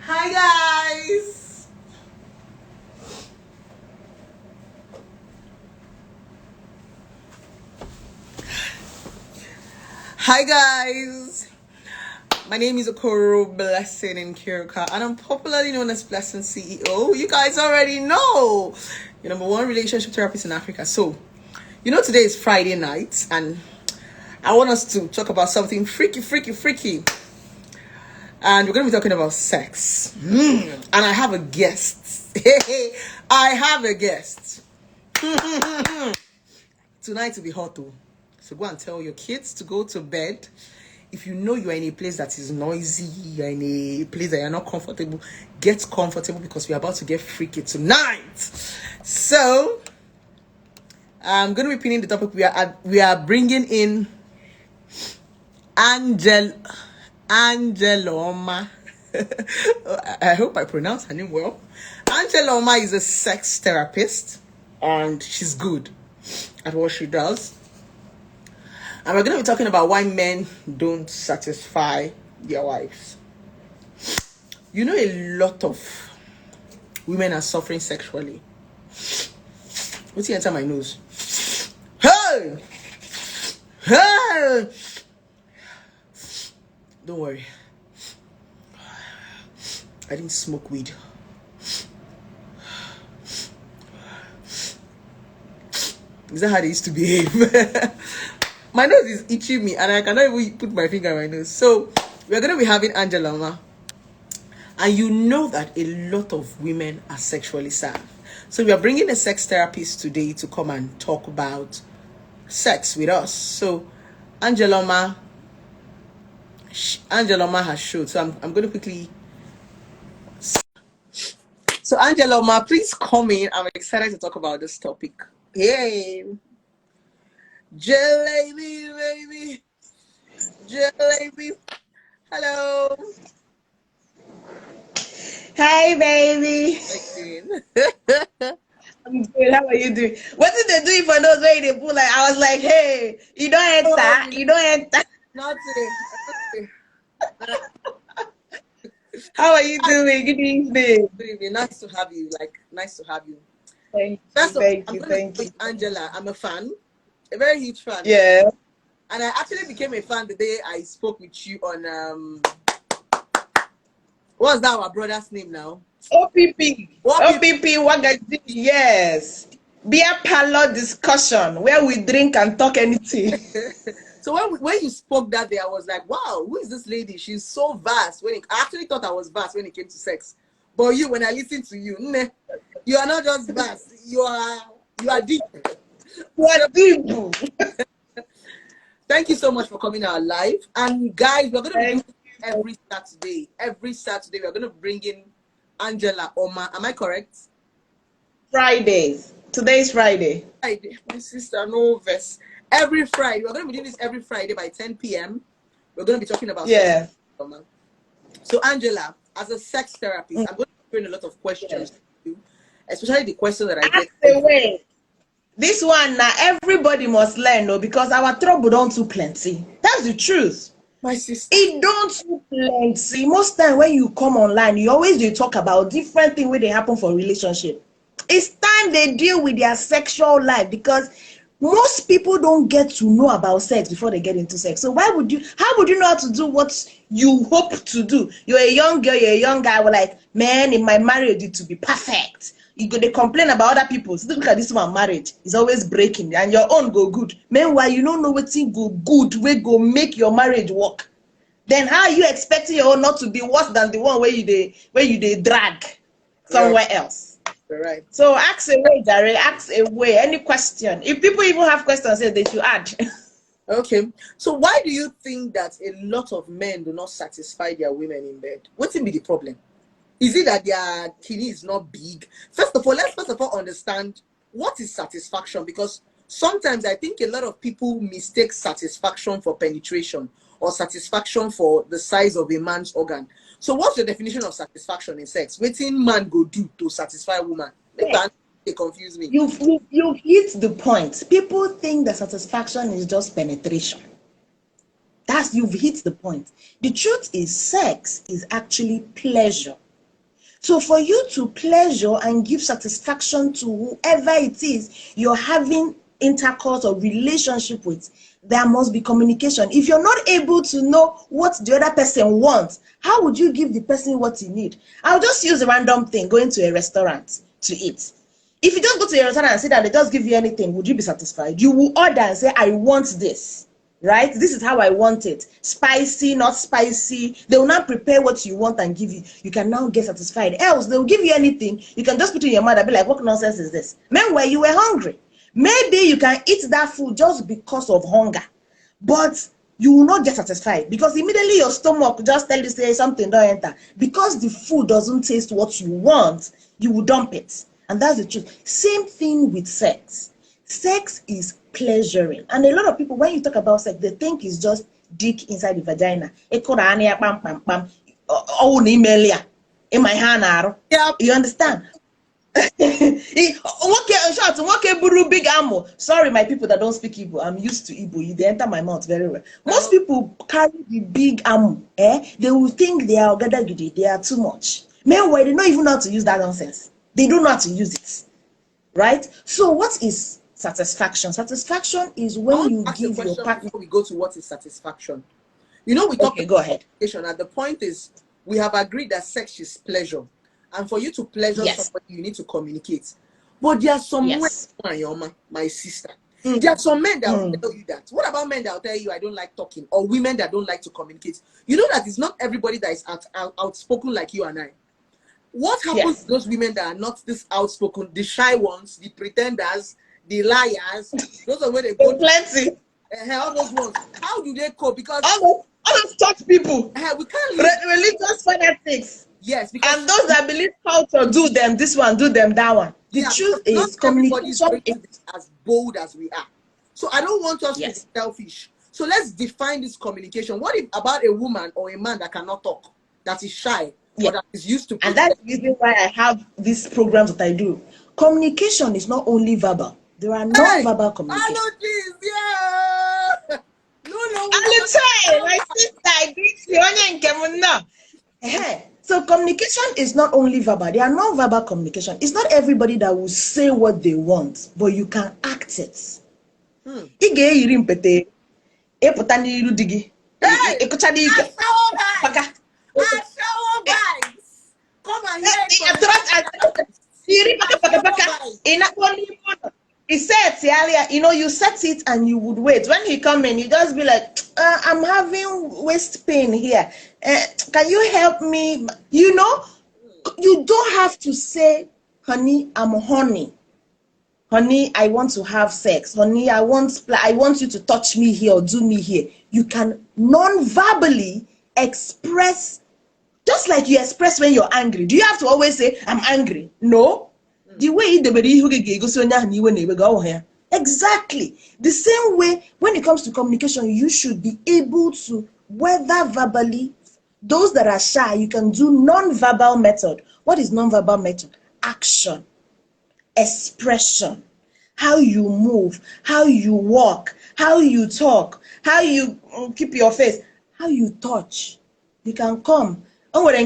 Hi guys! Hi guys! My name is Okoro Blessing in Kirika and I'm popularly known as Blessing CEO. You guys already know! Your number one relationship therapist in Africa. So, today is Friday night and I want us to talk about something freaky. And we're going to be talking about sex. And I have a guest. I have a guest. Tonight will be hot though. So go and tell your kids to go to bed. If you know you are in a place that is noisy, you're in a place that you're not comfortable, get comfortable because we're about to get freaky tonight. So I'm going to be pinning the topic. We are bringing in Angeloma. I hope I pronounced her name well. Angeloma is a sex therapist and she's good at what she does. And we're going to be talking about why men don't satisfy their wives. A lot of women are suffering sexually. What's enter my nose? Hey! Hey! Don't worry. I didn't smoke weed. Is that how they used to behave? My nose is itching me and I cannot even put my finger on my nose. So we're going to be having Angeloma. And you know that a lot of women are sexually sad. So we are bringing a sex therapist today to come and talk about sex with us. So Angeloma has showed. So I'm going to quickly. So Angeloma, please come in. I'm excited to talk about this topic. Yay! Jalebi, baby. Jalebi. Hello. Hi, baby. I'm good. How are you doing? What did they do for those where they put like? I was like, hey, you don't enter. You don't enter. Nothing. How are you doing? Good evening. Good evening. Nice to have you. Nice to have you. Thank First you. of all, Thank I'm you. going to Thank you. Angela. I'm a fan. A very huge fan. Yeah. And I actually became a fan the day I spoke with you on what's that our brother's name now? OPP. OPP Wagadi. Yes. Beer parlor discussion where we drink and talk anything. So when you spoke that day, I was like, wow, who is this lady? She's so vast. I actually thought I was vast when it came to sex. But when I listen to you, you are not just vast. You are deep. You are deep. Thank you so much for coming out live. And guys, we're going to be doing every Saturday. Every Saturday, we're going to bring in Angela Oma. Am I correct? Fridays. Today is Friday. Friday. My sister, no verse. Every Friday. We're going to be doing this every Friday by 10 p.m. We're going to be talking about sex. So Angela, as a sex therapist, I'm going to bring a lot of questions to you, especially the question that I get. Away. This one now everybody must learn, no, because our trouble don't too plenty. That's the truth. My sister. It don't too plenty. Most time when you come online, you always do talk about different things where they happen for relationship. It's time they deal with their sexual life because most people don't get to know about sex before they get into sex. So how would you know how to do what you hope to do? You're a young girl, you're a young guy, we're like, man, in my marriage it to be perfect. You go, they complain about other people. So look at this one, marriage is always breaking and your own go good. Meanwhile, you don't know what thing go good, where go make your marriage work. Then how are you expecting your own not to be worse than the one where you they drag somewhere else? Right. So ask away, Jerry. Ask away. Any question? If people even have questions, they should add. Okay. So why do you think that a lot of men do not satisfy their women in bed? What's be the problem? Is it that their kidney is not big? Let's understand what is satisfaction, because sometimes I think a lot of people mistake satisfaction for penetration or satisfaction for the size of a man's organ. So what's your definition of satisfaction in sex? What thing man go do to satisfy a woman? They confuse me. You've hit the point. People think that satisfaction is just penetration. You've hit the point. The truth is sex is actually pleasure. So for you to pleasure and give satisfaction to whoever it is you're having intercourse or relationship with, there must be communication. If you're not able to know what the other person wants, how would you give the person what he needs? I'll just use a random thing, going to a restaurant to eat. If you just go to a restaurant and sit down, they just give you anything, would you be satisfied? You will order and say, I want this, right? This is how I want it. Spicy, not spicy. They will not prepare what you want and give you. You can now get satisfied. Else, they will give you anything. You can just put it in your mouth and be like, what nonsense is this? Meanwhile, you were hungry. Maybe you can eat that food just because of hunger, but you will not get satisfied because immediately your stomach just tell you say something don't enter. Because the food doesn't taste what you want, you will dump it. And that's the truth. Same thing with sex. Sex is pleasuring. And a lot of people, when you talk about sex, they think it's just dick inside the vagina. You understand? Big ammo. Sorry, my people that don't speak Igbo. I'm used to Igbo. They enter my mouth very well. Most people carry the big ammo. They will think they are gadagidi. They are too much. Meanwhile, they don't even know how to use that nonsense. They don't know how to use it. Right? So what is satisfaction? Satisfaction is when you give your partner. Before we go to what is satisfaction. You know, we talk go ahead. And the point is, we have agreed that sex is pleasure. And for you to pleasure somebody, you need to communicate. But there are some men, my sister. There are some men that will tell you that. What about men that will tell you, I don't like talking? Or women that don't like to communicate? You know that it's not everybody that is outspoken like you and I. What happens to those women that are not this outspoken, the shy ones, the pretenders, the liars? Those are where they go. Plenty. All those ones. How do they cope? Because all those church people. We can't religious fanatics. Yes, because and those that believe culture do them this one, do them that one. The truth is communication is as bold as we are. So I don't want us to be selfish. So let's define this communication. What if about a woman or a man that cannot talk, that is shy, or that is used to? And that's the reason why I have these programs that I do. Communication is not only verbal. There are non-verbal communication. Yeah. No. My sister, I greet you. So communication is not only verbal. There are non-verbal communication. It's not everybody that will say what they want, but you can act it. He said earlier, you set it and you would wait. When he come in, you just be like, I'm having waist pain here. Can you help me? You don't have to say, honey, I'm horny. Honey, I want to have sex. Honey, I want you to touch me here or do me here. You can non-verbally express, just like you express when you're angry. Do you have to always say, I'm angry? No. The way exactly the same way when it comes to communication, you should be able to, whether verbally, those that are shy, you can do non-verbal method. What is non-verbal method? Action, expression, how you move, how you walk, how you talk, how you keep your face, how you touch. You can come. Nwere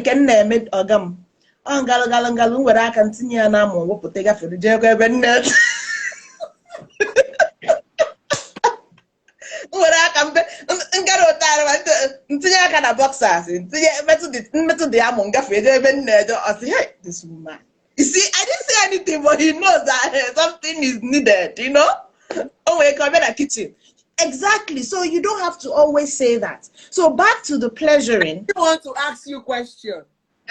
aka ntinye ya na amụ wepụta gafere jee ebe nne nwere aka ngara ụtara ntinye aka na boxers ntinye metụ dị amụ ngafere jee ebe nne I say, hey, this woman. You see, I didn't say anything, but he knows that something is needed, Oh, we come in the kitchen. Exactly. So you don't have to always say that. So back to the pleasuring. I want to ask you a question.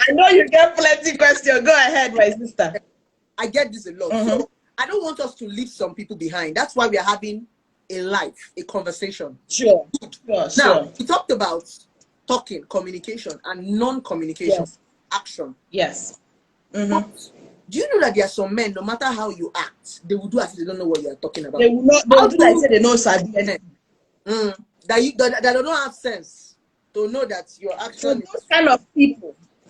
I know you get plenty questions. Go ahead, my sister. I get this a lot. So I don't want us to leave some people behind. That's why we are having a conversation. Sure. Now, we talked about talking, communication, and non-communication, action. Yes. But do you know that there are some men, no matter how you act, they will do as if they don't know what you are talking about. They will not. They will do like say they know something. That they don't have sense to know that your action.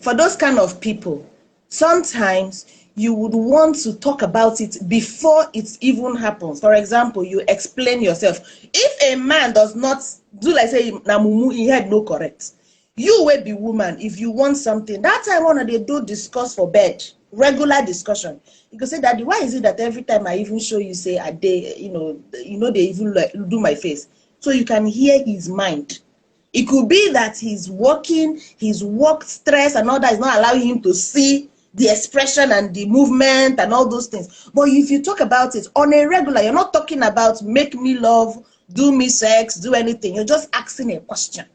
For those kind of people, sometimes you would want to talk about it before it even happens. For example, you explain yourself. If a man does not do like say Namumu, he had no correct. You will be woman. If you want something, that time one they do discuss for bed, regular discussion. You can say, Daddy, why is it that every time I even show you say a day, they even like, do my face, so you can hear his mind. It could be that he's working, his work stress and all that is not allowing him to see the expression and the movement and all those things. But if you talk about it on a regular, you're not talking about make me love, do me sex, do anything. You're just asking a question.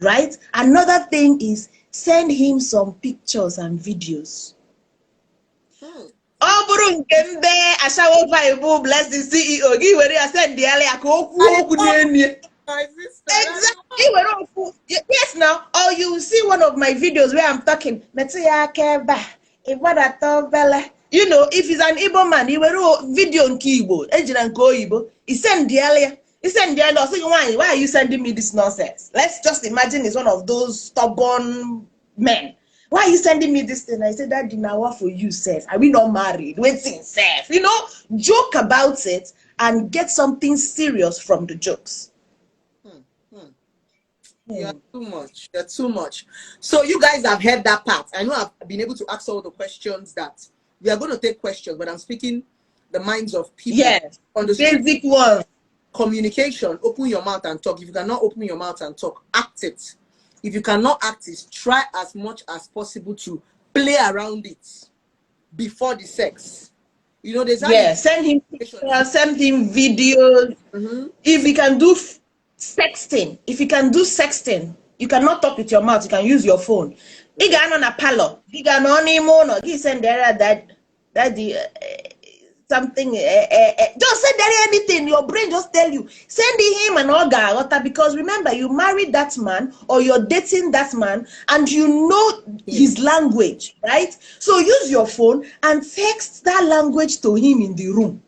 Right? Another thing is send him some pictures and videos. Oh, bro, Ashawo Bible, bless the CEO. Give where I said the My sister. Exactly. Yes, now. Or you will see one of my videos where I'm talking. You know, if he's an Igbo man, he will video on Igbo. He send the earlier. He sent the other. So why are you sending me this nonsense? Let's just imagine he's one of those stubborn men. Why are you sending me this thing? I said, that dinner for you, Seth. Are we not married? Waiting, Seth. You know, joke about it and get something serious from the jokes. You're too much. You're too much. So you guys have heard that part. I know I've been able to ask all the questions that we are going to take questions, but I'm speaking the minds of people. Yes. On the basic one. Communication, open your mouth and talk. If you cannot open your mouth and talk, act it. If you cannot act it, try as much as possible to play around it before the sex. You know, there's send him pictures, send him videos. If you can do sexting, you cannot talk with your mouth, you can use your phone. You can on a parlor, you can on him, he send there that the something, just send there anything, your brain just tell you, send him an organ, because remember, you married that man or you're dating that man and you know his language, right? So use your phone and text that language to him in the room.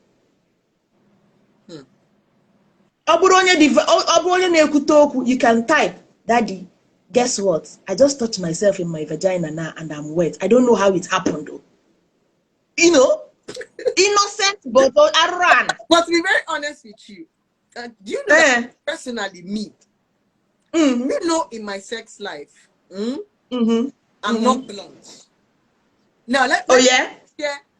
You can type, Daddy, guess what? I just touched myself in my vagina now and I'm wet. I don't know how it happened though. You know? Innocent, but I ran. But to be very honest with you, do you know that personally me? You know, in my sex life, I'm not blunt. Now let me share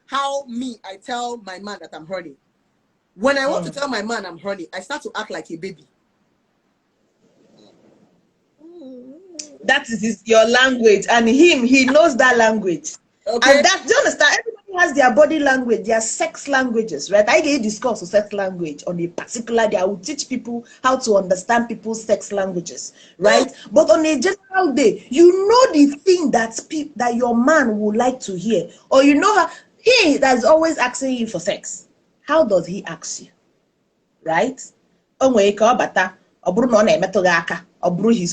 how I tell my man that I'm horny. When I want to tell my man I'm horny, I start to act like a baby. That is your language, and he knows that language. Okay. And that, do you understand? Everybody has their body language, their sex languages, right? I get discuss sex language on a particular day. I will teach people how to understand people's sex languages, right? But on a general day, you know the thing that your man would like to hear, or you know how he that's always asking you for sex. How does he ask you, right? His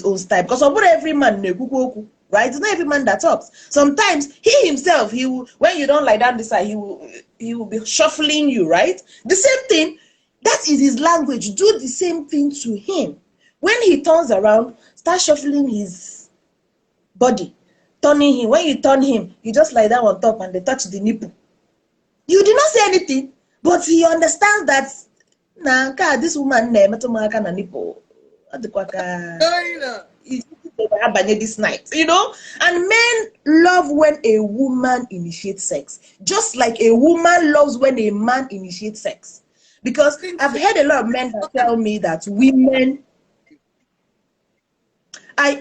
own style, because every man right? It's not every man that talks. Sometimes he himself, when you don't lie down this side, he will be shuffling you, right? The same thing, that is his language. Do the same thing to him. When he turns around, start shuffling his body, turning him. When you turn him, you just lie down on top and they touch the nipple. You did not say anything, but he understands that this woman nipple. This night, you know. And men love when a woman initiates sex, just like a woman loves when a man initiates sex. Because I've heard a lot of men that tell me that women, a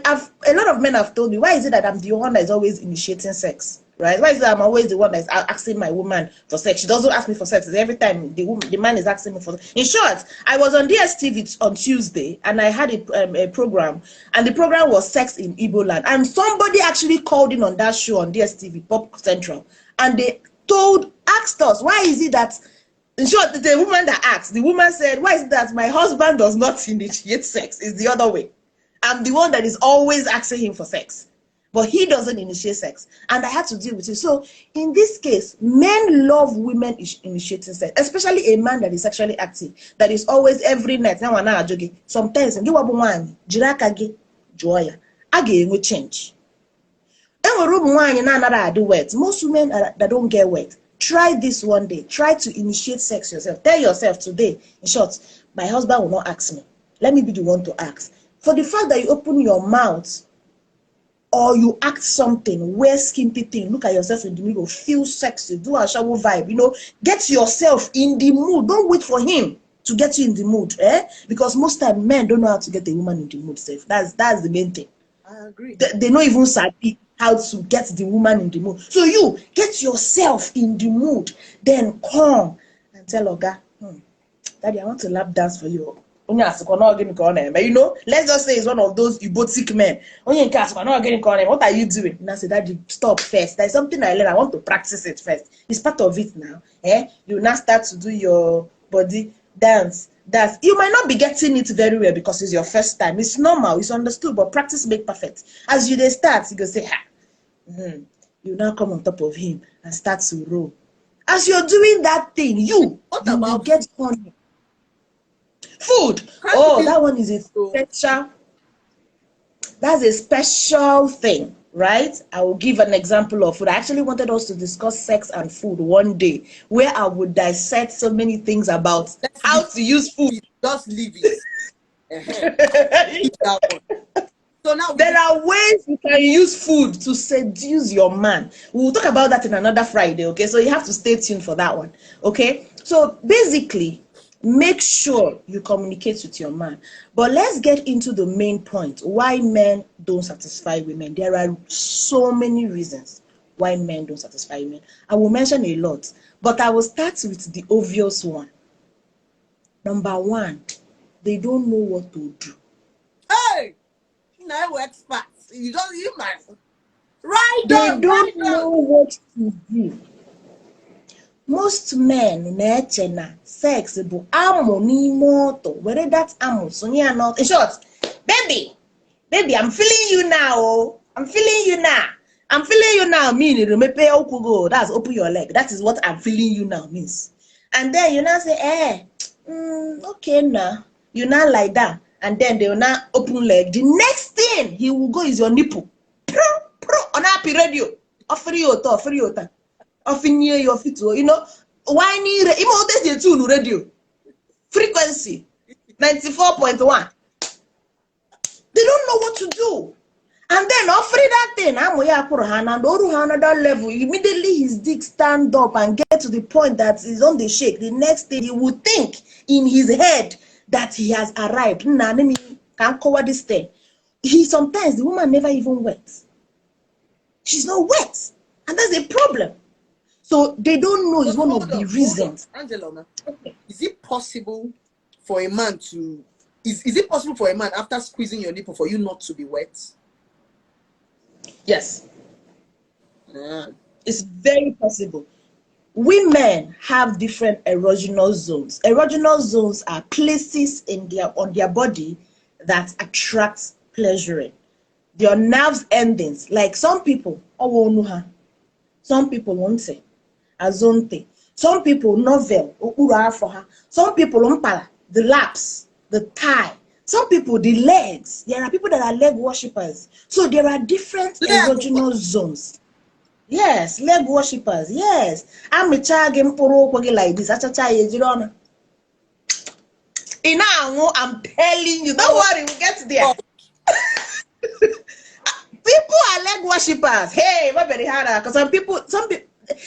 lot of men have told me, why is it that I'm the one that is always initiating sex, right? Why is it that I'm always the one that's asking my woman for sex? She doesn't ask me for sex. Every time the man is asking me for sex. In short, I was on DSTV on Tuesday and I had a program, and the program was Sex in Igbo Land. And somebody actually called in on that show on DSTV, Pop Central, and they asked us, why is it that, in short, the woman that asked, the woman said, why is it that my husband does not initiate sex? It's the other way. I'm the one that is always asking him for sex, but he doesn't initiate sex, and I had to deal with it. So in this case, men love women initiating sex, especially a man that is sexually active, that is always every night. Sometimes change. Most women that don't get wet. Try this one day. Try to initiate sex yourself. Tell yourself today, in short, my husband will not ask me. Let me be the one to ask. For the fact that you open your mouth or you act something, wear skimpy thing, look at yourself in the mirror, feel sexy, do a shower vibe, get yourself in the mood. Don't wait for him to get you in the mood, because most time men don't know how to get a woman in the mood safe. That's the main thing. I agree. They don't even sabi how to get the woman in the mood. So you get yourself in the mood, then come and tell Oga, Daddy, I want to lap dance for you. Let's just say it's one of those erotic men. What are you doing? And I said, Daddy, stop first. There's something I learned. I want to practice it first. It's part of it now. You now start to do your body dance. You might not be getting it very well because it's your first time. It's normal. It's understood. But practice make perfect. As you start, you go say, you now come on top of him and start to roll. As you're doing that thing, you will get honey. Food. That one is a special. That's a special thing, right? I will give an example of food. I actually wanted us to discuss sex and food one day, where I would dissect so many things about how to use food. Just leave it. So now there are ways you can use food to seduce your man. We'll talk about that in another Friday, okay? So you have to stay tuned for that one, okay? So basically, make sure you communicate with your man. But let's get into the main point, why men don't satisfy women. There are so many reasons why men don't satisfy women. I will mention a lot, but I will start with the obvious one. Number one, they don't know what to do. Hey! No experts. You might. Right. They don't know what to do. Most men sex amo ni moto. Whether that's amo, Sonia not. In short, baby, I'm feeling you now. I'm feeling you now. Meaning, that's open your leg. That is what I'm feeling you now means. And then you now say, okay now. You now like that. And then they will now open leg. The next thing he will go is your nipple. On happy radio. Offer you your feet. Why need this tune radio? Frequency 94.1. They don't know what to do. And then offer that thing. And another level. Immediately his dick stand up and get to the point that he's on the shake. The next thing he would think in his head that he has arrived. Let me can cover this thing. Sometimes the woman never even wet. She's not wet. And that's a problem. So they don't know is one of the reasons. Angeloma, is it possible for a man to is it possible for a man after squeezing your nipple for you not to be wet? Yes. It's very possible. Women have different erogenous zones. Erogenous zones are places on their body that attract pleasuring. Their nerves endings, like some people, some people won't say, azonte. Some people novel, some people umpala, the laps, the thigh. Some people the legs. There are people that are leg worshippers. So there are different erogenous zones. Yes, leg worshippers. Yes, I'm a child like this. I'm telling you. Don't worry, we'll get there. People are leg worshippers. Hey, what very hard? Because some people.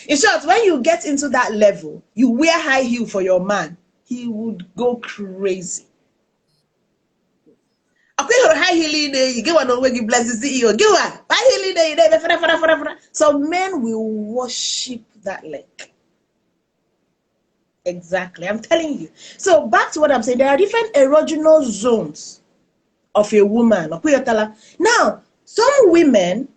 In short, when you get into that level, you wear high heel for your man. He would go crazy. High heel day, you give one away, you bless the CEO. Give one high heel day. So men will worship that leg. Exactly, I'm telling you. So back to what I'm saying, there are different erogenous zones of a woman. Now, some women,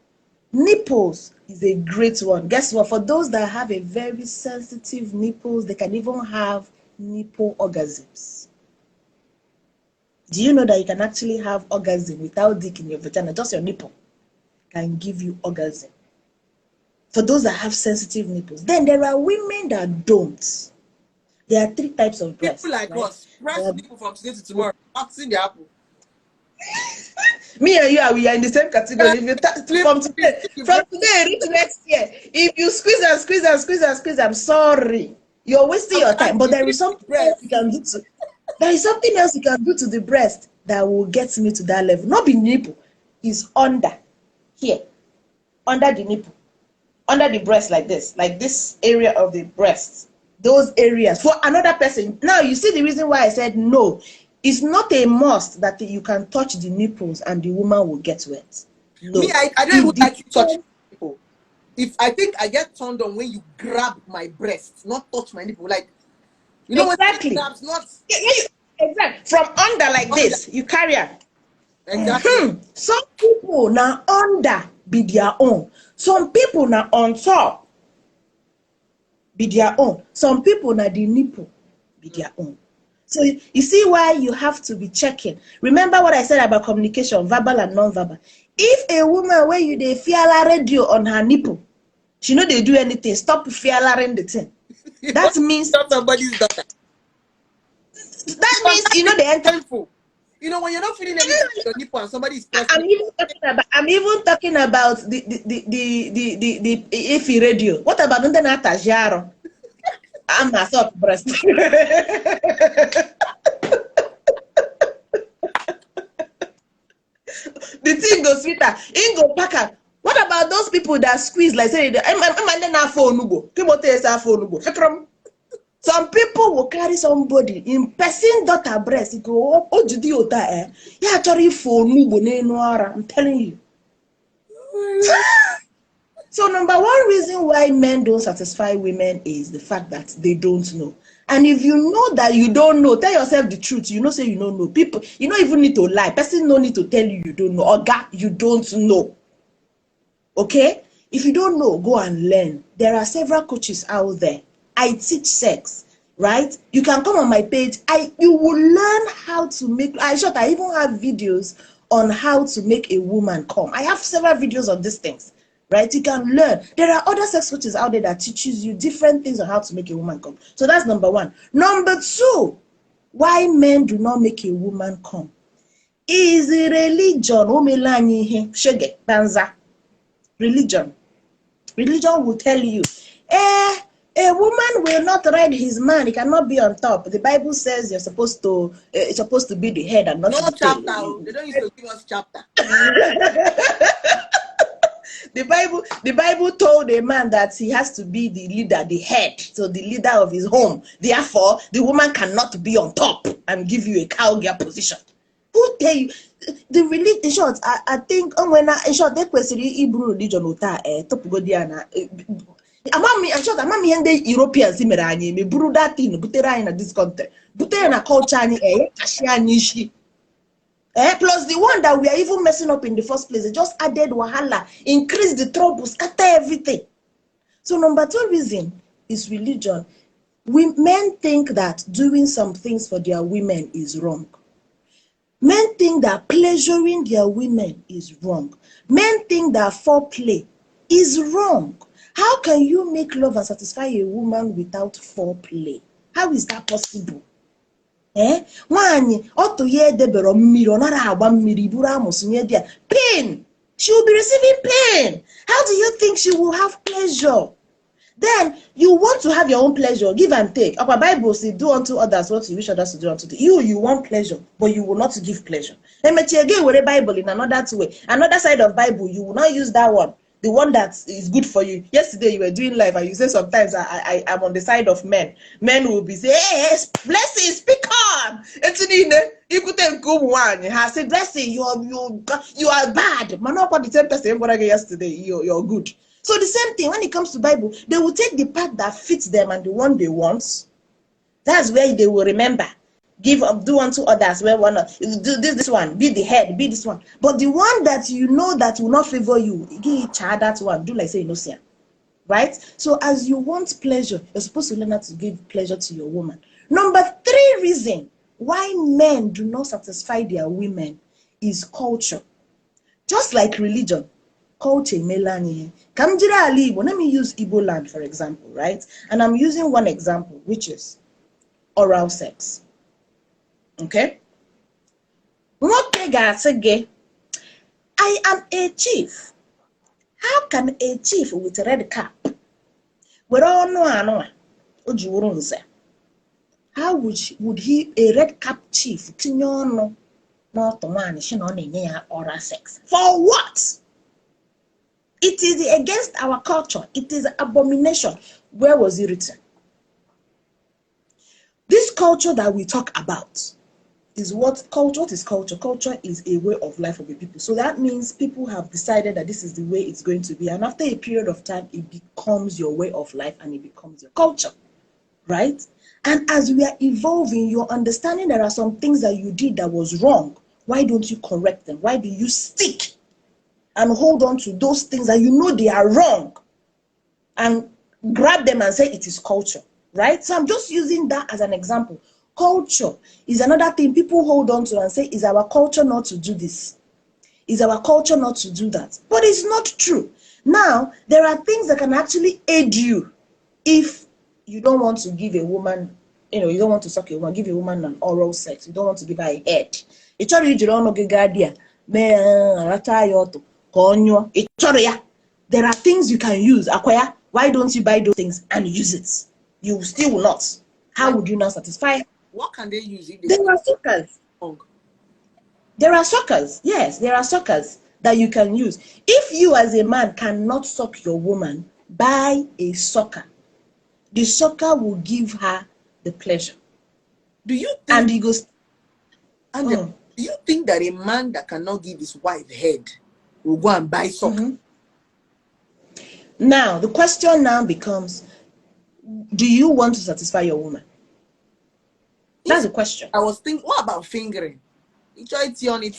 nipples is a great one. Guess what? For those that have a very sensitive nipples, they can even have nipple orgasms. Do you know that you can actually have orgasm without dick in your vagina? Just your nipple can give you orgasm. For those that have sensitive nipples. Then there are women that don't. There are 3 types of breasts. People like us, press people from today to tomorrow, boxing the apple. Me and you we are in the same category. From today reach next year, if you squeeze, I'm sorry. You're wasting your time. But there is something else you can do to. There is something else you can do to the breast that will get me to that level. Not be nipple, is under. here, under the nipple, under the breast, like this area of the breast, those areas for another person. Now you see the reason why I said no. It's not a must that you can touch the nipples and the woman will get wet. No. Me, I don't even like to touch people. If I think I get turned on when you grab my breast, not touch my nipple. Like, you know, exactly. when not Exactly. From under like under. This, you carry her. Exactly. Some people now under be their own. Some people now on top be their own. Some people now the nipple be their own. So you see why you have to be checking. Remember what I said about communication, verbal and non-verbal. If a woman where you they feel a radio on her nipple, she know they do anything, stop fearing the thing. That means somebody's daughter. That means you know the enter. Painful. You know when you're not feeling anything on your nipple and somebody is pressing. I'm even talking about the iffy radio. What about the Natajaro? I'm myself breast. The thing goes sweeter. In go packer. What about those people that squeeze like say I'm phone. Some people will carry somebody in person daughter breast. Go, oh, did you that? Yeah, sorry for I'm telling you. So number one reason why men don't satisfy women is the fact that they don't know. And if you know that you don't know, tell yourself the truth. You know, say you don't know. People, you don't even need to lie. Person no need to tell you you don't know. Or God, you don't know. Okay? If you don't know, go and learn. There are several coaches out there. I teach sex, right? You can come on my page. You will learn how to make. I even have videos on how to make a woman come. I have several videos on these things. Right? You can learn. There are other sex coaches out there that teaches you different things on how to make a woman come. So that's number one. Number two, why men do not make a woman come is religion. Religion. Religion will tell you, a woman will not ride his man. He cannot be on top. The Bible says you're supposed to. It's supposed to be the head and not the chapter. tail. They don't used to give us chapter. The Bible told a man that he has to be the leader, the head, so the leader of his home. Therefore, the woman cannot be on top and give you a cowgirl position. Who tell you? The religion, in short, I think when in short, that question Hebrew religion top go there. I'm the Europeans me brew that thing, butera in this country, butera na culture ni plus the one that we are even messing up in the first place, they just added wahala, increase the trouble, scatter everything. So number two reason is religion. Men think that doing some things for their women is wrong. Men think that pleasuring their women is wrong. Men think that foreplay is wrong. How can you make love and satisfy a woman without foreplay? How is that possible? Pain. She will be receiving pain. How do you think she will have pleasure? Then you want to have your own pleasure, give and take. Our Bible says, do unto others what you wish others to do unto you. You want pleasure, but you will not give pleasure. And again with a Bible in another way, another side of Bible, you will not use that one. The one that is good for you. Yesterday you were doing live and you say sometimes I am on the side of men. Men will be saying, hey, blessing, speak on. You could take good one. I said, blessing, you are bad. Man, not the same person yesterday. You're good. So the same thing when it comes to Bible, they will take the part that fits them and the one they want. That's where they will remember. Give up, do unto others. Where one do this one, be the head, be this one. But the one that you know that will not favor you, give that one. Do like say no see. Right? So as you want pleasure, you're supposed to learn how to give pleasure to your woman. Number three reason why men do not satisfy their women is culture. Just like religion. Culture melanie. Let me use Igbo land for example, right? And I'm using one example, which is oral sex. Okay? I am a chief. How can a chief with a red cap? How would he, a red cap chief, oral sex? For what? It is against our culture. It is an abomination. Where was it written? This culture that we talk about is what culture. What is culture? Culture is a way of life of the people. So that means people have decided that this is the way it's going to be. And after a period of time, it becomes your way of life and it becomes your culture, right? And as we are evolving, you're understanding there are some things that you did that was wrong. Why don't you correct them? Why do you stick and hold on to those things that you know they are wrong and grab them and say it is culture, right? So I'm just using that as an example. Culture is another thing people hold on to and say, is our culture not to do this? Is our culture not to do that? But it's not true. Now, there are things that can actually aid you if you don't want to give a woman, you don't want to suck a woman, give a woman an oral sex. You don't want to give her a head. There are things you can use. Akwaya, why don't you buy those things and use it? You still will not. How would you not satisfy? What can they use if there are suckers? There are suckers. Yes, there are suckers that you can use. If you as a man cannot suck your woman, buy a sucker. The sucker will give her the pleasure. Do you think, and he goes, do you think that a man that cannot give his wife head will go and buy sucker? Now, the question now becomes, do you want to satisfy your woman? That's the question. I was thinking, what about fingering? You try it on it.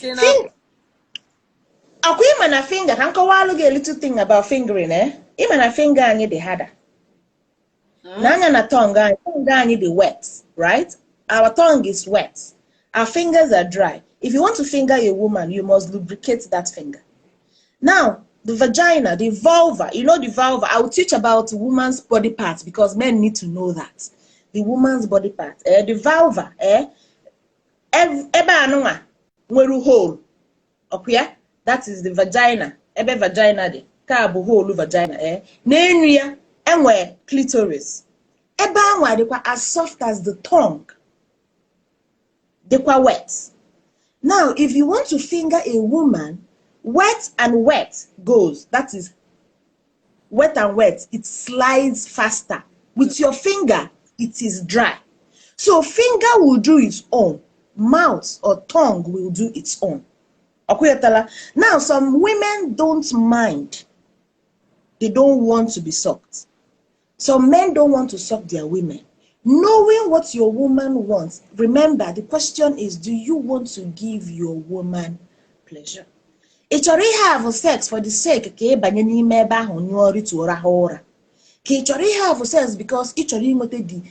Akwai mana finger, can go a little thing about fingering, eh? Even a finger and the harder. Nanya na tongue and the wet, right? Our tongue is wet. Our fingers are dry. If you want to finger a woman, you must lubricate that finger. Now, the vagina, the vulva, the vulva, I will teach about woman's body parts because men need to know that. The woman's body part, the vulva, eba anuma, weru hole, okay? That is the vagina, ebe vagina de, kabu hole vagina, Nenria, enwe clitoris. Eba anwa dekwa as soft as the tongue. Dekwa wet. Now, if you want to finger a woman, wet and wet goes. That is wet and wet. It slides faster. With your finger, it is dry. So finger will do its own. Mouth or tongue will do its own. Now, some women don't mind. They don't want to be sucked. Some men don't want to suck their women. Knowing what your woman wants, remember the question is, do you want to give your woman pleasure? It's already have sex for the sake of have sex because it's already the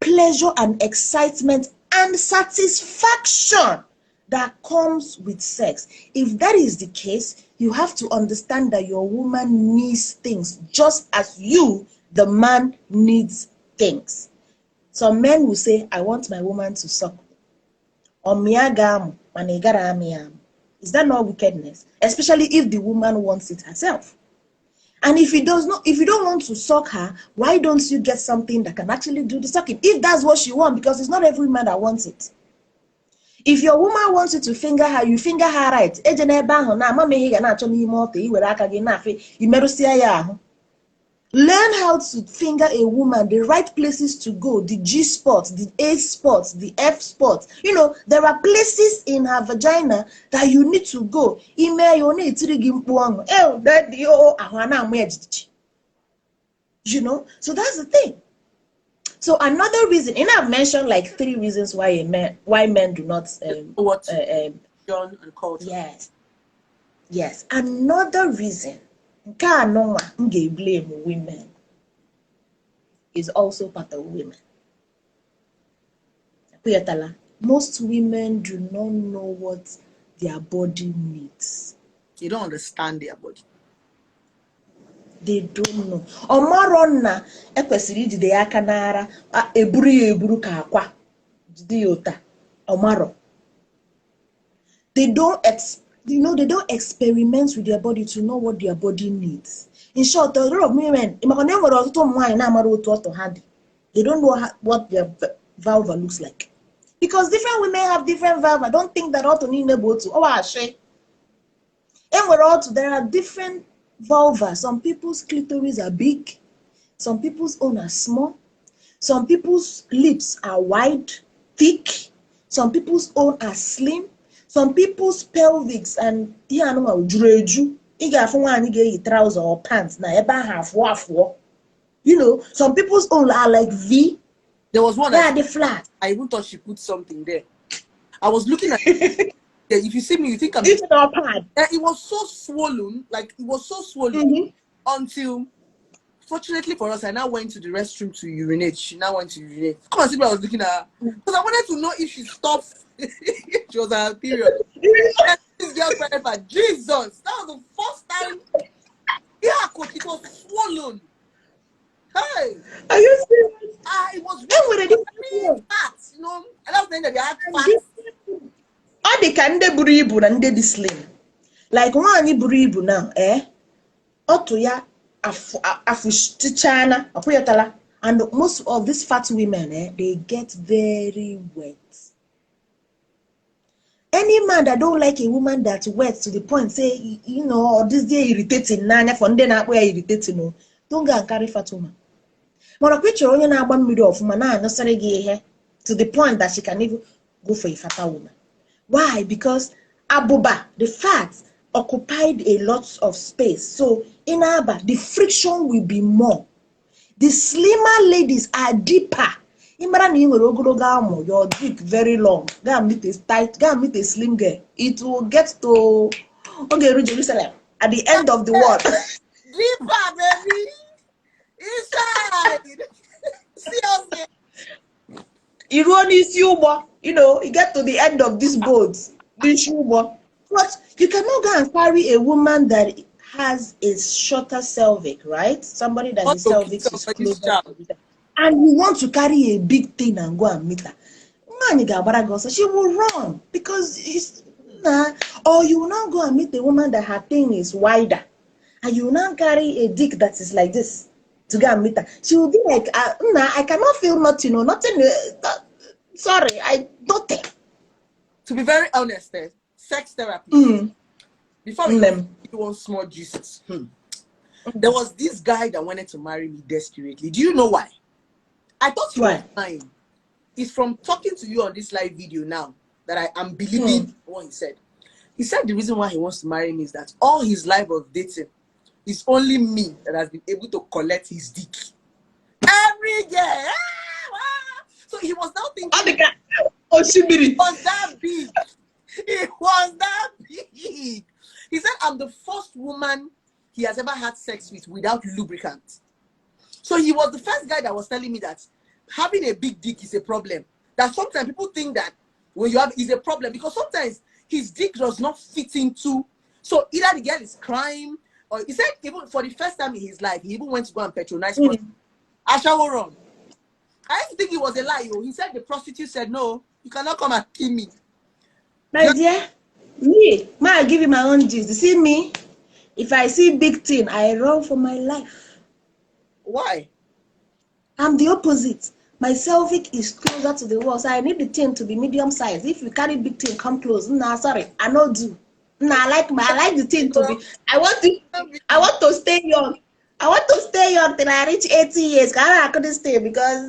pleasure and excitement and satisfaction that comes with sex. If that is the case, you have to understand that your woman needs things just as you, the man, needs things. Some men will say, I want my woman to suck. Is that not wickedness? Especially if the woman wants it herself. And if you don't want to suck her, why don't you get something that can actually do the sucking? If that's what she wants, because it's not every man that wants it. If your woman wants you to finger her, you finger her right. Learn how to finger a woman, the right places to go, the G spot, the A spot, the F spot. There are places in her vagina that you need to go. You know, so that's the thing. So another reason, and I've mentioned like 3 reasons why men do not John and culture. Yes. Another reason blame women is also part of women. Most women do not know what their body needs. They don't understand their body. They don't know. Omaronna ekwesiri ijide aka n'ara eburu ka akwa jide ota omaro. They don't experiment with their body to know what their body needs. In short, a lot of women, they don't know what their vulva looks like. Because different women have different vulva. Don't think that all to need able to. There are different vulva. Some people's clitoris are big, some people's own are small, some people's lips are wide, thick, some people's own are slim, some people's pelvics and ihe anụnwa juru eju. Ị ga-afụ nwaanyị ga-eyi trouser or pants na ebe ahụ afụọ afụọ. You know, some people's own are like V. There was one They are the flat. I even thought she put something there. I was looking at it. If you see me, you think I'm. It's our pad. It was so swollen, like it was so swollen until, fortunately for us, I now went to the restroom to urinate. She now went to urinate. Come and see what I was looking at her. Because I wanted to know if she stopped. She was on her period. This girl cried for Jesus. That was the first time. Yeah, coach, it was swollen. Hey. Are you serious? It was really fat, you know. I don't think that they had fat. Ọ dị ka ndị buru ibu na ndị dị slim. Like nwaanyị buru ibu now, otu ya afustichana, akwụyatala. And most of these fat women, they get very wet. Any man that don't like a woman that's wet to the point, say, you know, or this day irritating, nanya for ndị na-akpọ ya irritating, no, don't go and carry fat woman. Mana kweche onye na-agba mmiri ọfụma na-anyụsịrị gị ihe to the point that she can even go for a fatter woman. Why? Because abuba, the fat, occupied a lot of space. So in aba, the friction will be more. The slimmer ladies are deeper. Your dick very long. Go and meet a tight, go and meet a slim girl. It will get to Jerusalem at the end of the world. Deeper, baby. Inside. Seriously. You know, you get to the end of this boat. But you cannot go and carry a woman that has a shorter pelvic, right? Somebody that is pelvic is closer. And you want to carry a big thing and go and meet her. She will run because it's or you will now go and meet a woman that her thing is wider, and you will now carry a dick that is like this to go and meet her. She will be like, I cannot feel nothing, nothing. Sorry, I don't think. To be very honest, sex therapy. Before we do one small gist, there was this guy that wanted to marry me desperately. Do you know why? I thought he was fine. It's from talking to you on this live video now that I am believing what he said. He said the reason why he wants to marry me is that all his life of dating, it's only me that has been able to collect his dick every year. So he was now thinking, it was that big. It was that big. He said, I'm the first woman he has ever had sex with without lubricant. So he was the first guy that was telling me that having a big dick is a problem. That sometimes people think that when you have is a problem because sometimes his dick does not fit into. So either the girl is crying, or he said even for the first time in his life, he even went to go and patronize I shall run. I used to think it was a lie. He said the prostitute said, no, you cannot come and kill me. My dear, I give you my own juice. You see me? If I see big thing, I run for my life. Why? I'm the opposite. My pelvic is closer to the wall, so I need the thing to be medium size. If you carry big thing, come close. Nah, sorry, I don't do. Nah, I like the thing to be. I want to stay young. I want to stay young till I reach 80 years. I couldn't stay because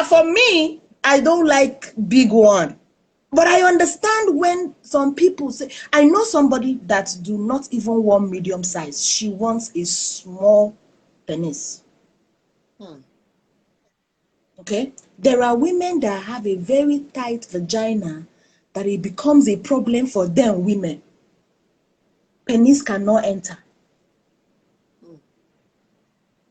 for me, I don't like big one. But I understand when some people say, I know somebody that do not even want medium size. She wants a small penis. Okay? There are women that have a very tight vagina that it becomes a problem for them women. Penis cannot enter.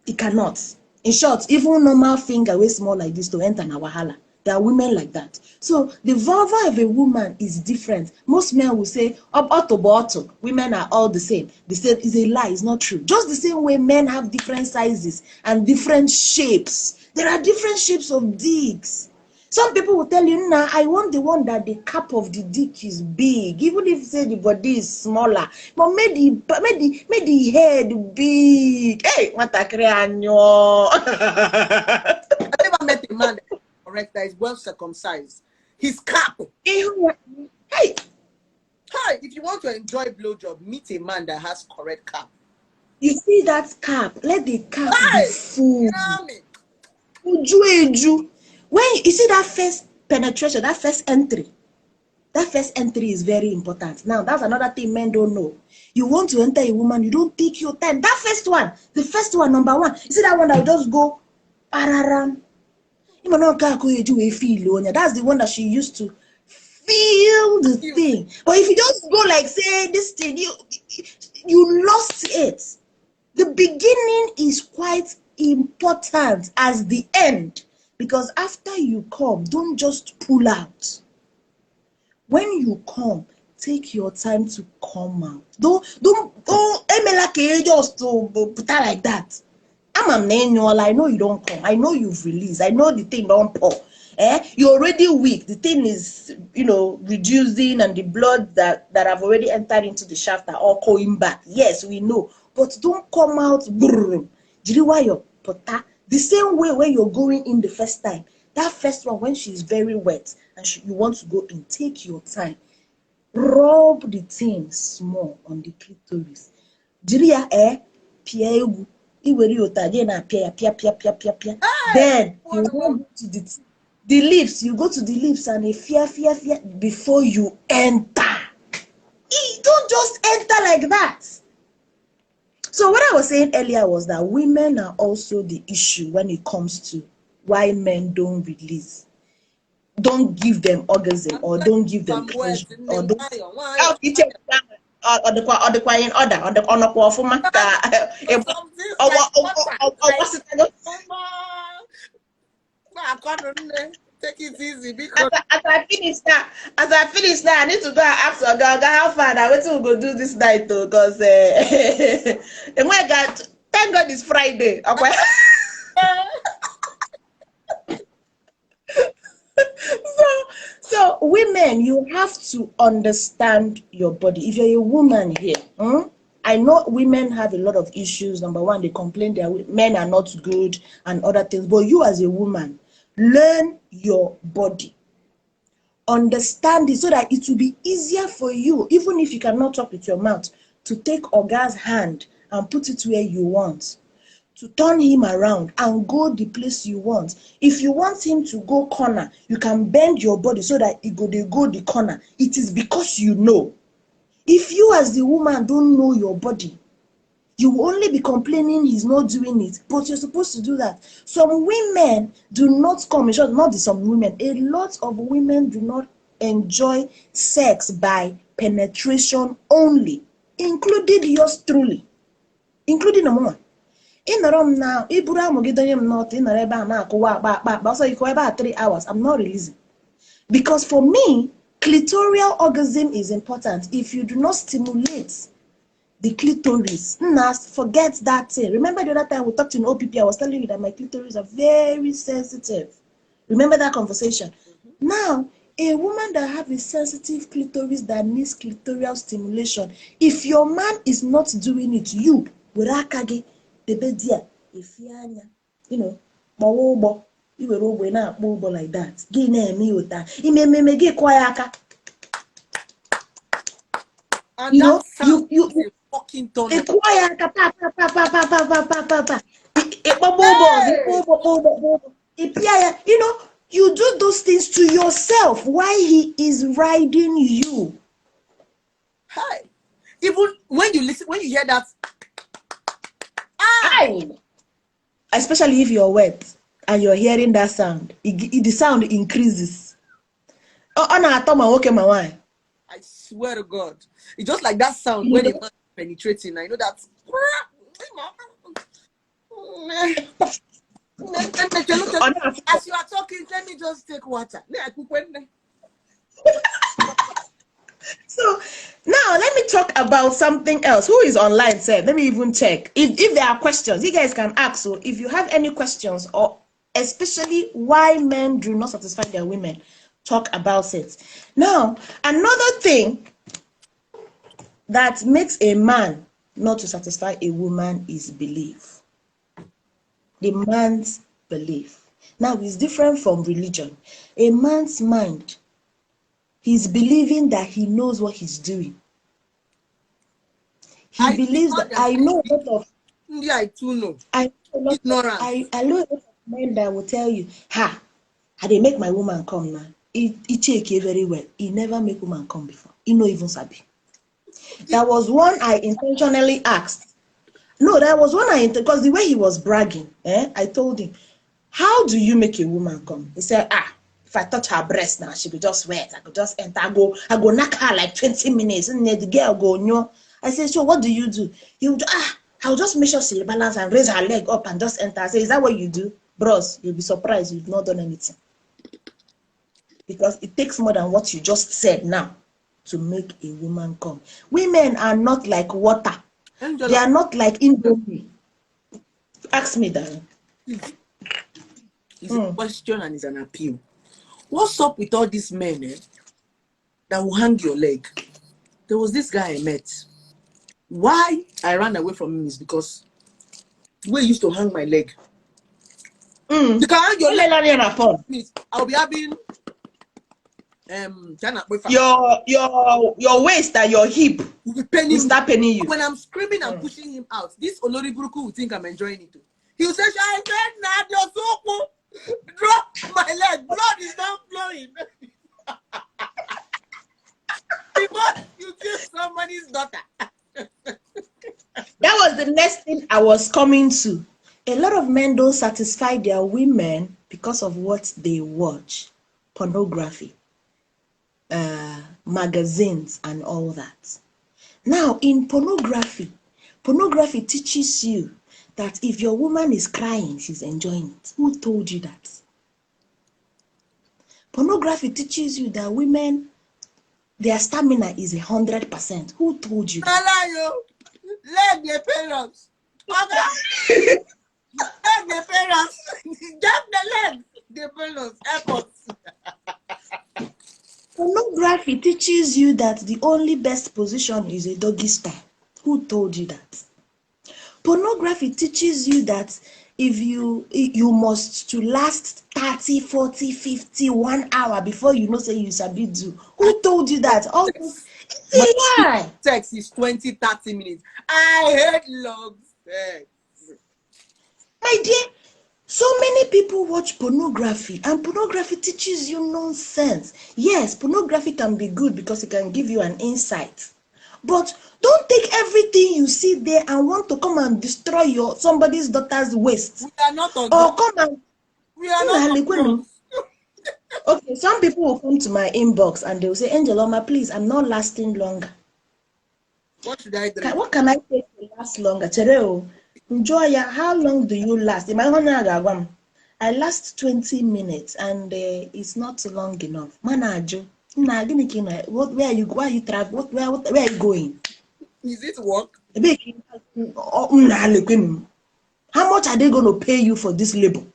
It cannot. In short, even normal finger way small like this to enter na wahala. There are women like that. So the vulva of a woman is different. Most men will say, bottle, women are all the same. They say it's a lie, it's not true. Just the same way men have different sizes and different shapes. There are different shapes of dicks. Some people will tell you, nah, I want the one that the cap of the dick is big, even if say the body is smaller. But make the head big. Hey, what a cranio. I never met a man that correct, that is well circumcised. His cap. Hey, Hi, if you want to enjoy blowjob, meet a man that has correct cap. you see that cap? Let the cap be Hi, full. you know what I mean? When you see that first penetration, that first entry is very important. Now, that's another thing men don't know. You want to enter a woman, you don't take your time. That first one, the first one, number one, you see that one that will just go, pararam. That's the one that she used to feel the thing. But if you just go like, say, this thing, you lost it. The beginning is quite important as the end, because after you come, don't just pull out. When you come, take your time to come out. Don't just to put out like that. I'm a manual. I know you don't come. I know you've released. I know the thing don't pour. You're already weak. The thing is, reducing, and the blood that have already entered into the shaft are all going back. Yes, we know. But don't come out. The same way when you're going in the first time. That first one, when she's very wet and you want to go in, take your time. Rub the thing small on the clitoris. Then you go to the lips. You go to the lips and a fear before you enter. Don't just enter like that. So what I was saying earlier was that women are also the issue when it comes to why men don't release, don't give them orgasm, or don't give them pleasure, or don't or the quiet order, or the honor for take it easy, as I finish now, I need to go and ask your girl how far that we will go do this night though, because thank God it's Friday. Okay. So women, you have to understand your body. If you're a woman here, I know women have a lot of issues. Number one, they complain that men are not good and other things. But you as a woman, learn your body. Understand it so that it will be easier for you, even if you cannot talk with your mouth, to take Oga's hand and put it where you want, to turn him around and go the place you want. If you want him to go corner, you can bend your body so that they go the corner. It is because you know. If you as the woman don't know your body, you will only be complaining he's not doing it, but you're supposed to do that. Some women do not come, in short, not some women, a lot of women do not enjoy sex by penetration only, including yours truly, including a woman. In the room now, also you go about 3 hours. I'm not releasing. Because for me, clitoral orgasm is important. If you do not stimulate the clitoris, forget that thing. Remember the other time we talked in OPP, I was telling you that my clitoris are very sensitive. Remember that conversation? Now, a woman that have a sensitive clitoris that needs clitoral stimulation, if your man is not doing it, you, like that. And that sound is a fucking turn. You do those things to yourself while he is riding you. Hi. Even when you listen, when you hear that, especially if you're wet and you're hearing that sound, the sound increases. I swear to God, it's just like that sound when a man is penetrating. I know that. As you are talking, let me just take water. So now let me talk about something else. Who is online, sir? Let me even check. If there are questions, you guys can ask. So if you have any questions, or especially why men do not satisfy their women, talk about it. Now, another thing that makes a man not to satisfy a woman is belief. The man's belief. Now, it's different from religion. A man's mind, he's believing that he knows what he's doing. He believes that I know a lot of I too know. I know a lot Ignorance. I know a lot of men that will tell you, ha, I dey make my woman come now. He check it very well. He never make woman come before. He no even sabi. There was one I intentionally asked. No, there was one because the way he was bragging, I told him, how do you make a woman come? He said, if I touch her breast now, she could just wet. I could just enter. I go knock her like 20 minutes. And then the girl go, no. I said, so what do you do? He would, I'll just make sure she balance and raise her leg up and just enter. I said, is that what you do? Bros, you'll be surprised you've not done anything. Because it takes more than what you just said now to make a woman come. Women are not like water. Angela, they are not like Indomie. Ask me, darling. It's a question and it's an appeal. What's up with all these men that will hang your leg? There was this guy I met. Why I ran away from him is because we used to hang my leg. You can hang your leg. I'll be having your waist and your hip will start paining you. When I'm screaming and pushing him out, this Oloriburuku will think I'm enjoying it too. He will say, I said, nah, you're so cool. Drop my leg. Blood is not flowing. Because you kill somebody's daughter. That was the next thing I was coming to. A lot of men don't satisfy their women because of what they watch. Pornography, magazines, and all that. Now, in pornography teaches you that if your woman is crying, she's enjoying it. Who told you that? Pornography teaches you that women, their stamina is 100%. Who told you that? Let the parents. Let the parents. Just the leg. The parents. Efforts. Pornography teaches you that the only best position is a doggy style. Who told you that? Pornography teaches you that if you must to last 30, 40, 50, 1 hour before you know say you sabi do. Who told you that? Oh, why? Sex is 20, 30 minutes. I hate long sex. My dear, so many people watch pornography and pornography teaches you nonsense. Yes, pornography can be good because it can give you an insight. But don't take everything you see there and want to come and destroy somebody's daughter's waist. We are not on or come and we are not okay, some people will come to my inbox and they will say, Angeloma, please, I'm not lasting longer. What should I do? What can I take to last longer? Chereo, enjoy. How long do you last? I last 20 minutes and it's not long enough. Manajo. Where are you? Where are you traveling? Where are you going? Is it work? How much are they going to pay you for this label?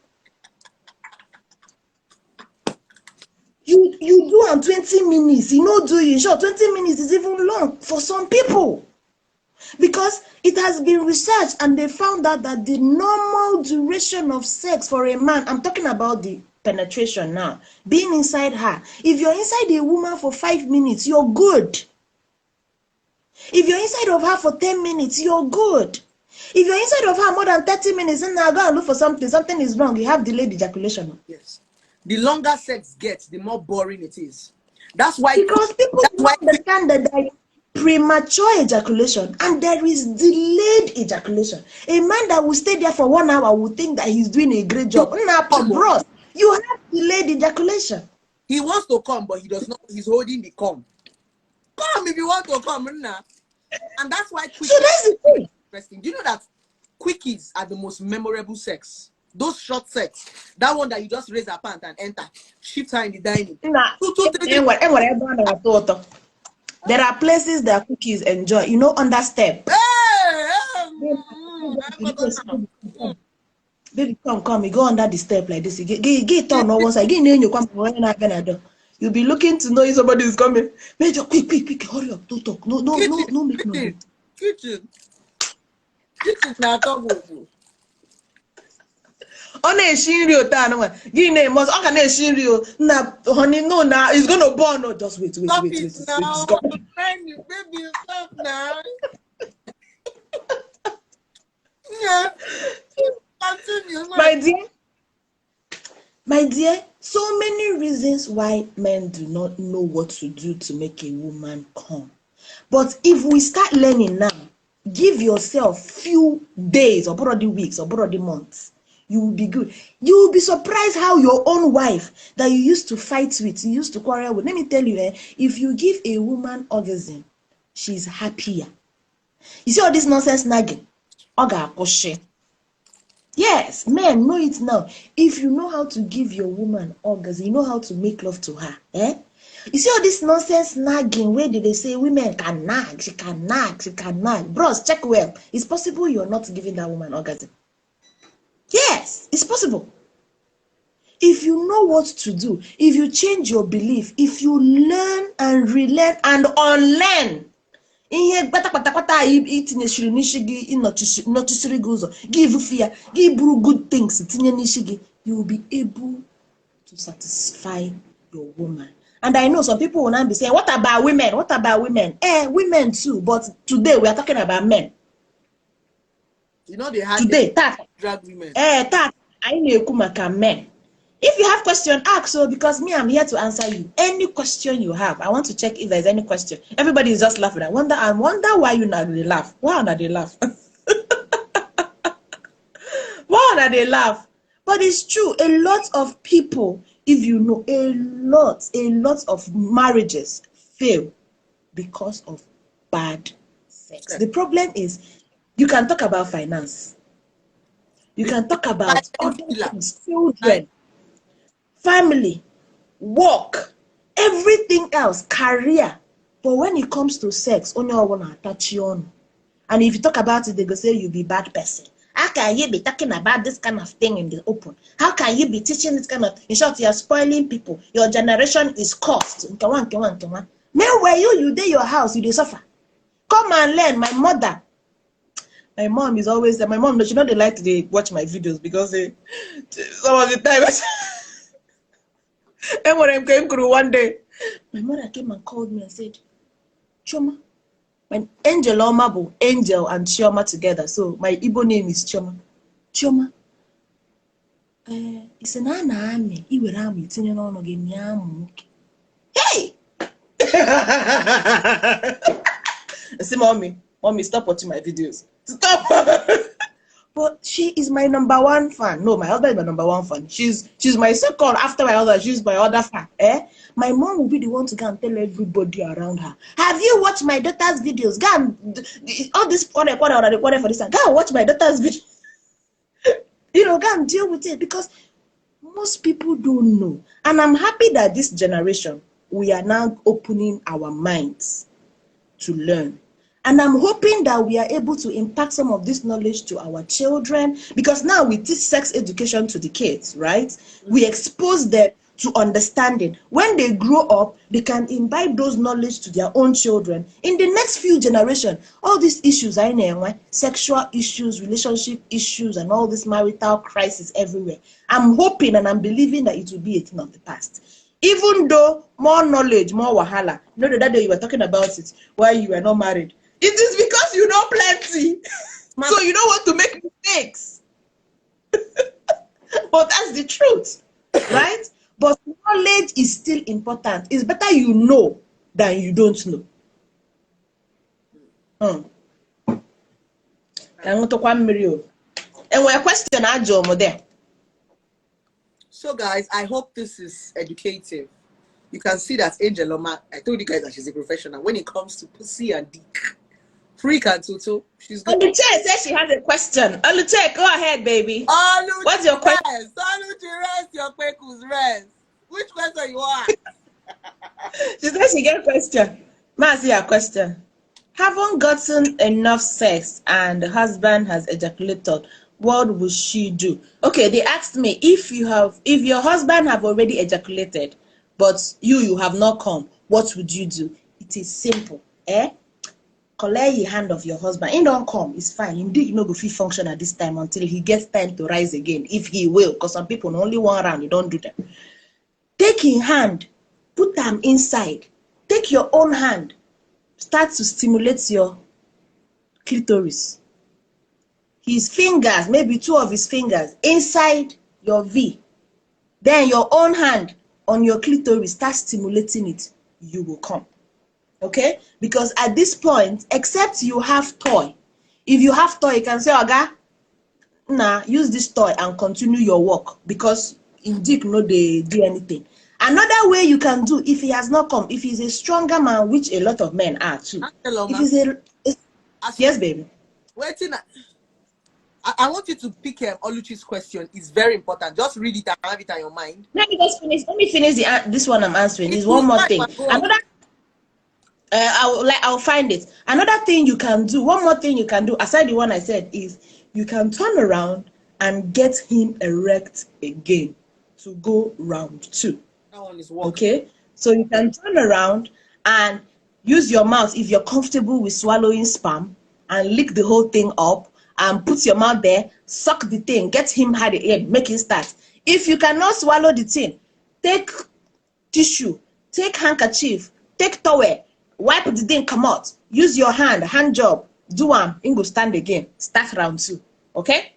You do on 20 minutes. You know, do you sure 20 minutes is even long for some people? Because it has been researched and they found out that the normal duration of sex for a man, I'm talking about the penetration now, being inside her. If you're inside a woman for 5 minutes, you're good. If you're inside of her for 10 minutes, you're good. If you're inside of her more than 30 minutes, then now go and look for something is wrong. You have delayed ejaculation. Yes. The longer sex gets, the more boring it is. That's why because people don't understand that there is premature ejaculation and there is delayed ejaculation. A man that will stay there for 1 hour will think that he's doing a great job. Bros, you have delayed ejaculation. He wants to come, but he does not. He's holding the come. Come if you want to come, and that's why. So that's the thing. Interesting. Do you know that quickies are the most memorable sex? Those short sex, that one that you just raise a pant and enter, shift her in the dining. There are places that cookies enjoy. You know, under step. Baby, come. You go under the step like this. You get on one side. You'll be looking to know if somebody is coming. Major, quick, hurry up, don't talk. No, make noise. Kitchen now talk. On a shinrio tanwa. Gine must on a shinrio. Na honey no now it's gonna burn. No, just wait. Stop it now. I'm trying to baby stop now. Yeah. Continue. My dear, so many reasons why men do not know what to do to make a woman come. But if we start learning now, give yourself few days or probably weeks or probably months, you will be good. You will be surprised how your own wife that you used to fight with, you used to quarrel with. Let me tell you, if you give a woman orgasm, she's happier. You see all this nonsense nagging? Oga push. Yes, men know it now. If you know how to give your woman orgasm, you know how to make love to her. You see all this nonsense nagging where they say women can nag, she can nag, she can nag. Bros, check well. It's possible you're not giving that woman orgasm. Yes, it's possible. If you know what to do, if you change your belief, if you learn and relearn and unlearn, ihe kpata itinyeshiri n'ishi gị ịnọchisiri gị ụzọ give fear give good things tinye n'ishi gị, you will be able to satisfy your woman. And I know some people will not be saying, what about women? What about women? Women too, but today we are talking about men. You know they had today drag women. I know maka men. If you have question, ask. So because me, I'm here to answer you. Any question you have, I want to check if there's any question. Everybody is just laughing. I wonder why you not they laugh. Why not they laugh? Why not they laugh? But it's true. A lot of people, if you know, a lot of marriages fail because of bad sex. Okay. The problem is, you can talk about finance. You can talk about other things, children, family, work, everything else, career. But when it comes to sex, only I want to touch you on. And if you talk about it, they go say you'll be a bad person. How can you be talking about this kind of thing in the open? How can you be teaching this kind of... In short, you are spoiling people. Your generation is cursed. Meanwhile, you did your house, you did suffer. Come and learn. My mother. My mom is always... My mom, she know they like to watch my videos because some of the time... And when I came through one day, my mother came and called me and said, Choma, my Angeloma bụ Angel and Chioma together. So my Igbo name is Chioma. Chioma, it's an anime. Iwe ramu itinye n'ọnụ gị nyamu. Hey! I say, mommy, stop watching my videos. Stop! But she is my number one fan. No, my husband is my number one fan. She's my second after my husband. She's my other fan. My mom will be the one to go and tell everybody around her. Have you watched my daughter's videos? Go and all this whatever for this. Go and watch my daughter's videos. Go and deal with it because most people don't know. And I'm happy that this generation we are now opening our minds to learn. And I'm hoping that we are able to impart some of this knowledge to our children because now we teach sex education to the kids, right? We expose them to understanding. When they grow up, they can imbibe those knowledge to their own children. In the next few generations, all these issues, sexual issues, relationship issues, and all this marital crisis everywhere, I'm hoping and I'm believing that it will be a thing of the past. Even though more knowledge, more wahala. You know, the day you were talking about it while you were not married. It is because you know plenty. So you don't want to make mistakes. But that's the truth, right? But knowledge is still important. It's better you know than you don't know. And a question there. So guys, I hope this is educative. You can see that Angeloma, I told you guys that she's a professional when it comes to pussy and dick. Freak and Tutu. She's good. Oluche says she has a question. Oluche, go ahead, baby. What's your question? Oluche, rest your kwekus, rest. Which question you want? She says she get a question. Mazi, a question. Haven't gotten enough sex and the husband has ejaculated. What will she do? Okay, they asked me if your husband have already ejaculated, but you have not come, what would you do? It is simple. collect your hand of your husband. He don't come, it's fine. Indeed, no go fit function at this time until he gets time to rise again, if he will, because some people only one round, you don't do them. Take his hand, put them inside. Take your own hand, start to stimulate your clitoris. His fingers, maybe 2 of his fingers, inside your V. Then your own hand on your clitoris, start stimulating it. You will come. Okay? Because at this point, except you have toy, if you have toy, you can say, Oga, nah, use this toy and continue your work, because indeed no they do anything. Another way you can do, if he has not come, if he's a stronger man, which a lot of men are too. If he's yes, baby. Waiting. I want you to pick Oluchi's question. It's very important. Just read it and have it on your mind. Let me just finish. Let me finish this one I'm answering. There's one more thing. Another. I'll find it. Another thing you can do. One more thing you can do aside the one I said is you can turn around and get him erect again to go round 2. That one is working. Okay. So you can turn around and use your mouth if you're comfortable with swallowing sperm and lick the whole thing up. And put your mouth there, suck the thing, get him hard again, make it start. If you cannot swallow the thing, take tissue, take handkerchief, take towel, wipe the thing, come out. Use your hand job, do one, and go stand again. Start round 2. Okay?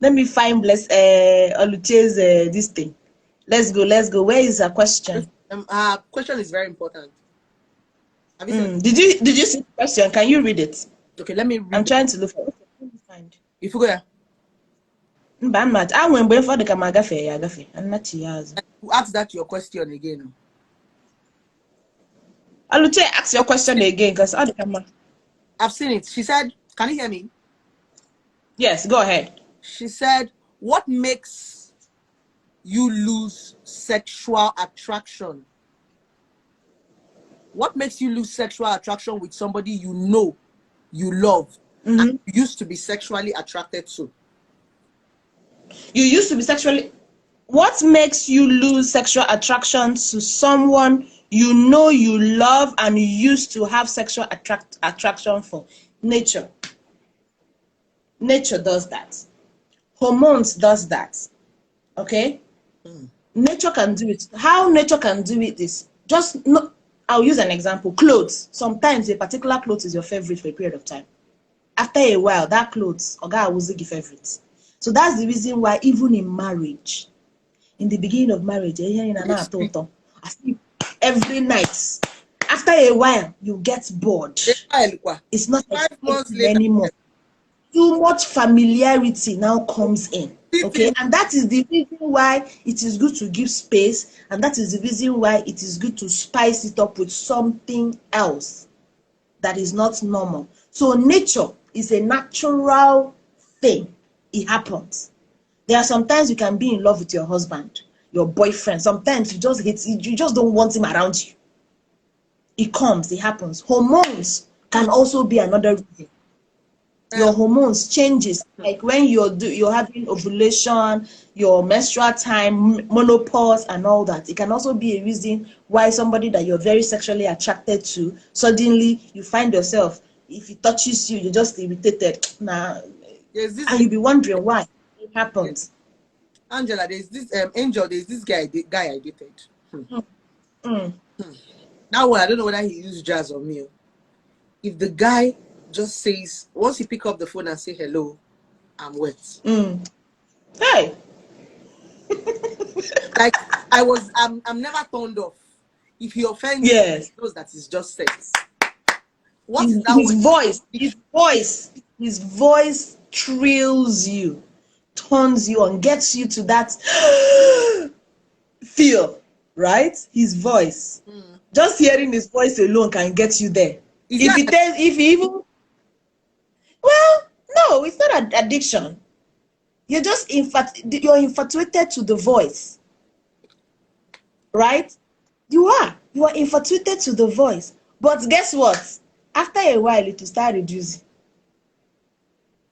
Let me find Oluche's this thing. Let's go. Where is her question? Question is very important. Did you see the question? Can you read it? Okay, let me read. I'm trying to look for it. If you go there. We'll ask that your question again. I'll ask your question again because I've seen it. She said, can you hear me? Yes, go ahead. She said, what makes you lose sexual attraction? What makes you lose sexual attraction with somebody you know you love? And you used to be sexually attracted to. You used to be sexually. What makes you lose sexual attraction to someone you know you love and you used to have sexual attraction for? Nature. Nature does that. Hormones does that. Okay? Nature can do it. How nature can do it is just no. I'll use an example. Clothes. Sometimes a particular clothes is your favorite for a period of time. After a while, that clothes, Oga was your favorite. So that's the reason why even in marriage, in the beginning of marriage, I sleep every night. After a while, you get bored. It's not anymore. Too much familiarity now comes in. Okay, and that is the reason why it is good to give space, and that is the reason why it is good to spice it up with something else that is not normal. So nature is a natural thing. It happens. There are sometimes you can be in love with your husband, your boyfriend. Sometimes you just hate, you just don't want him around you. It comes, it happens. Hormones can also be another reason. Your hormones changes, like when you're having ovulation, your menstrual time, menopause, and all that. It can also be a reason why somebody that you're very sexually attracted to, suddenly you find yourself, if he touches you, you're just irritated. And you'll be wondering why it happens. Angela, there's this Angel, there's this guy I dated. Now I don't know whether he used jazz on me. If the guy just says, once you pick up the phone and say hello, I'm wet. Hey. Like I'm never turned off. If he offends you, he knows that it's just sex. What is that? His voice thrills you, turns you on, gets you to that feel, right? His voice. Just hearing his voice alone can get you there. Well, no, it's not an addiction. You're just you're infatuated to the voice, right? You are infatuated to the voice. But guess what? After a while, it will start reducing.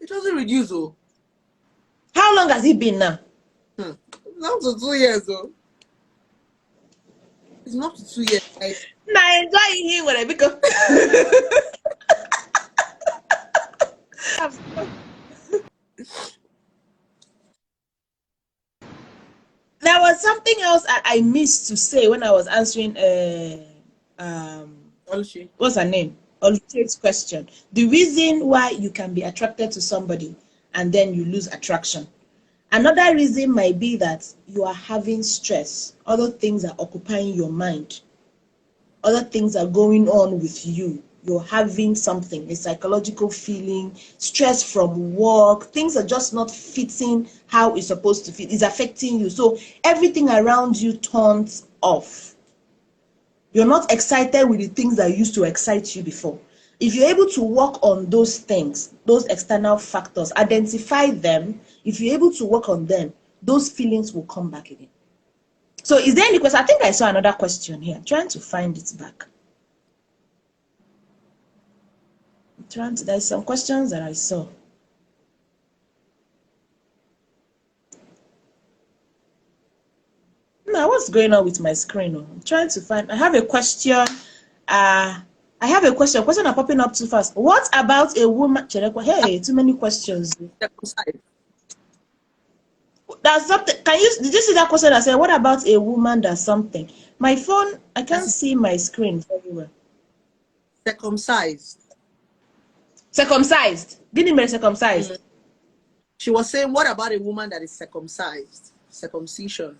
It doesn't reduce, oh. How long has it been now? Now to 2 years, though. It's not to 2 years. Now enjoying him when I become. There was something else I missed to say when I was answering Oluchi. what's her name? Oluchi's question. The reason why you can be attracted to somebody and then you lose attraction. Another reason might be that you are having stress. Other things are occupying your mind. Other things are going on with you. You're having something, a psychological feeling, stress from work. Things are just not fitting how it's supposed to fit. It's affecting you. So everything around you turns off. You're not excited with the things that used to excite you before. If you're able to work on those things, those external factors, identify them, if you're able to work on them, those feelings will come back again. So is there any question? I think I saw another question here. I'm trying to find it back. There's some questions that I saw. Now, what's going on with my screen? I'm trying to find. I have a question. Questions are popping up too fast. What about a woman? Hey, too many questions. That's something. Did you see that question? I said, what about a woman does something? My phone, I can't see my screen very well. Circumcised. Circumcised. Didn't mean circumcised. She was saying, what about a woman that is circumcised? Circumcision.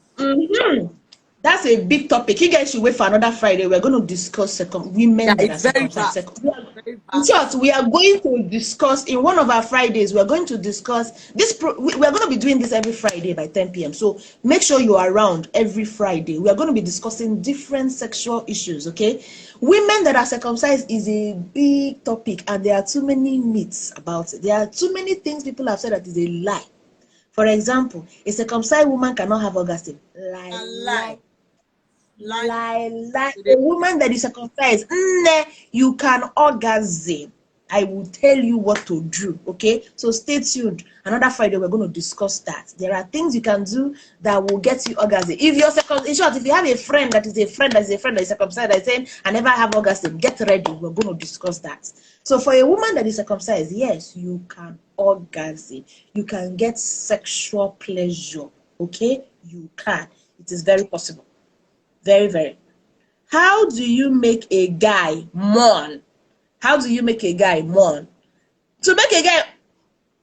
That's a big topic. You guys should wait for another Friday. We're going to discuss women that are circumcised. In short, we are going to discuss in one of our Fridays. We're going to discuss this. We're going to be doing this every Friday by 10 p.m. So make sure you are around every Friday. We are going to be discussing different sexual issues. Okay, women that are circumcised is a big topic, and there are too many myths about it. There are too many things people have said that is a lie. For example, a circumcised woman cannot have orgasm. Lie. A woman that is circumcised, you can orgasm. I will tell you what to do. Okay, so stay tuned. Another Friday we're going to discuss that. There are things you can do that will get you orgasm. If you're in short, if you have a friend that is circumcised, that is saying I never have orgasm, get ready. We're going to discuss that. So for a woman that is circumcised, yes, you can orgasm. You can get sexual pleasure. Okay, you can. It is very possible. Very, very. How do you make a guy mourn? How do you make a guy mourn? To make a guy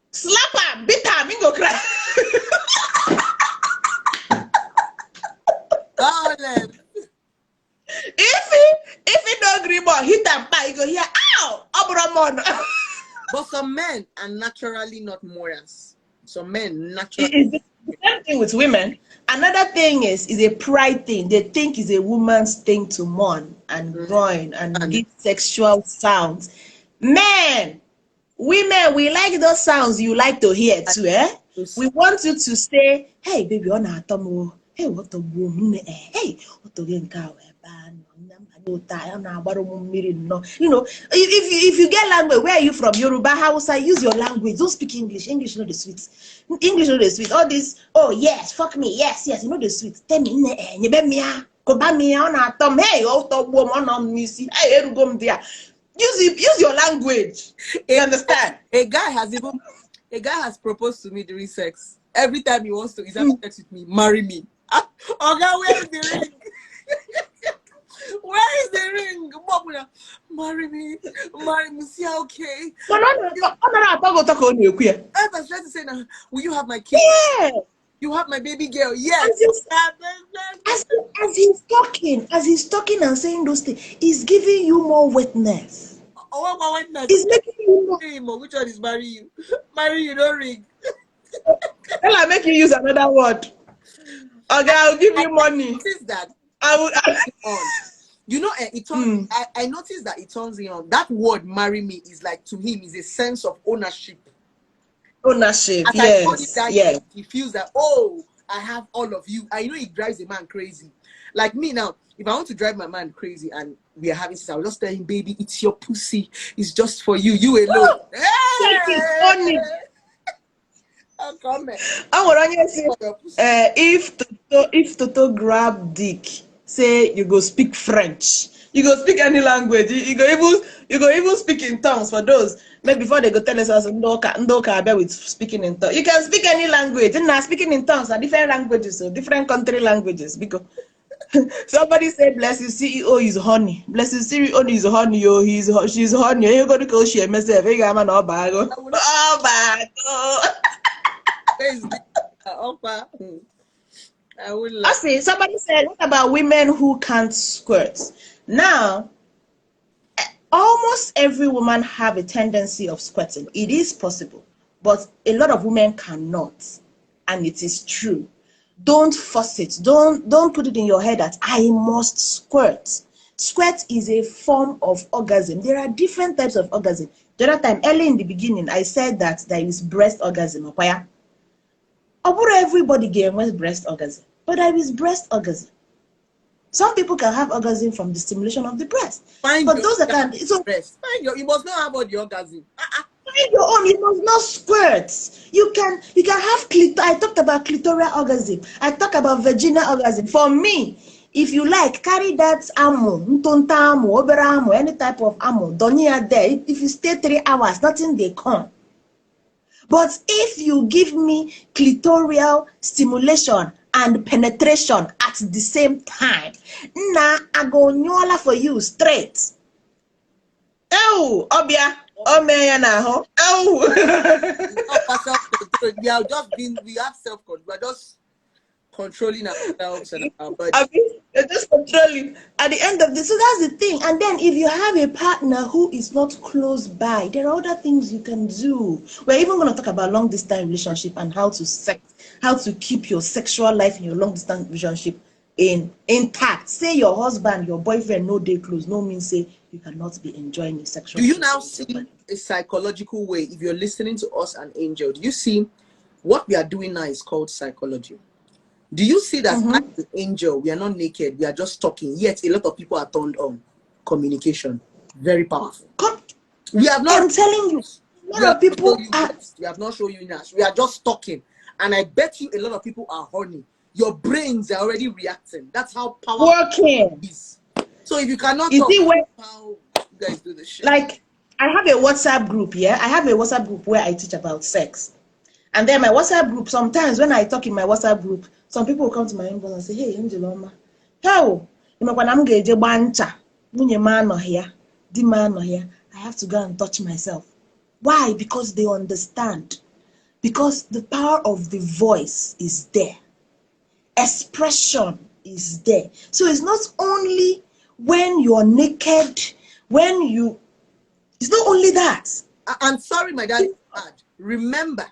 slap him, beat him, he go cry. If he don't agree more, hit him back, he go here, ow, abramon. But some men are naturally not mourners. Some men naturally. It's the same thing with women. Another thing is a pride thing. They think it's a woman's thing to mourn and groan and give sexual sounds. Men, women, we like those sounds you like to hear too, eh? We want you to say, hey, baby, on our tongue, hey, what the woman, hey, what the cow, you know, if you get language, where are you from? Yoruba, Hausa, use your language. Don't speak English. English not the sweet. English not the sweet. All this, oh yes, fuck me, yes, you know the sweet. Tell me, use your language. You understand? A guy has proposed to me during sex. Every time he wants to, he's having sex with me, marry me. Oh God, where is the ring? Where is the ring? Marry me, see, okay. Ever try to say now, will you have my kid? Yeah. You have my baby girl, yes. As he's talking and saying those things, he's giving you more witness. Oh, my witness. He's making you more. Which one is marry you? Marry you, no ring. Well, I make you use another word. Okay, I'll give you money. Notice that. On. You know, it turns. I noticed that it turns me on. That word "marry me" is like, to him, is a sense of ownership. Ownership. As yes. I told it that yes. He feels that, oh, I have all of you. I know it drives a man crazy. Like me now, if I want to drive my man crazy and we are having sex, I'll just tell him, baby, it's your pussy. It's just for you. You alone. Hey! I'm coming. If Toto grab dick, say you go speak French. You go speak any language. You go even speak in tongues for those. Maybe before they go tell us ndoka bear with speaking in tongues. You can speak any language. And now speaking in tongues are different languages, so different country languages. Because somebody said Blessed CEO is honey. Blessed CEO is honey, yo. She's honey. You go to call she a mess. You got man bago. Oh bago. Offer. I would I like. see. Somebody said, what about women who can't squirt? Now, almost every woman have a tendency of squirting. It is possible, but a lot of women cannot, and it is true. Don't force it. Don't put it in your head that I must squirt. Squirt is a form of orgasm. There are different types of orgasm. The other time, early in the beginning, I said that there is breast orgasm. Everybody gets breast orgasm, but there is breast orgasm. Some people can have orgasm from the stimulation of the breast. Find But your those that can, so breast. You must not have all the orgasm. find your own. You must not squirt. You can have I talked about clitoral orgasm. I talked about vaginal orgasm. For me, if you like, carry that ammo, ntonta ammo, obere ammo, any type of ammo, don't you there. If you stay 3 hours, nothing they come. But if you give me clitoral stimulation and penetration at the same time, nah, I go nyola for you straight. Oh, obia, oh man, oh, We are just being. We have self-control. We are just controlling ourselves and our body. I mean, you're just controlling. At the end of this, so that's the thing. And then if you have a partner who is not close by, there are other things you can do. We're even going to talk about long distance relationship and how to keep your sexual life in your long distance relationship intact. Say your husband, your boyfriend, no day close, no means say you cannot be enjoying your sexual. Do you now see a psychological way? If you're listening to us and Angel, do you see what we are doing now is called psychology? Do you see that as an Angel, we are not naked, we are just talking, yet a lot of people are turned on? Communication, very powerful. We have not. I'm telling you, a lot of people we have not shown you Nash. We are just talking, and I bet you a lot of people are horny. Your brains are already reacting. That's how powerful working. it is. So if you cannot you talk, see when, how you guys do this shit? like, I have a WhatsApp group. Yeah, I have a WhatsApp group where I teach about sex. And then my WhatsApp group, sometimes when I talk in my WhatsApp group, some people will come to my inbox and say, hey, Angeloma, how? I have to go and touch myself. Why? Because they understand. Because the power of the voice is there. Expression is there. So it's not only when you're naked, it's not only that. I'm sorry, my dad. Remember,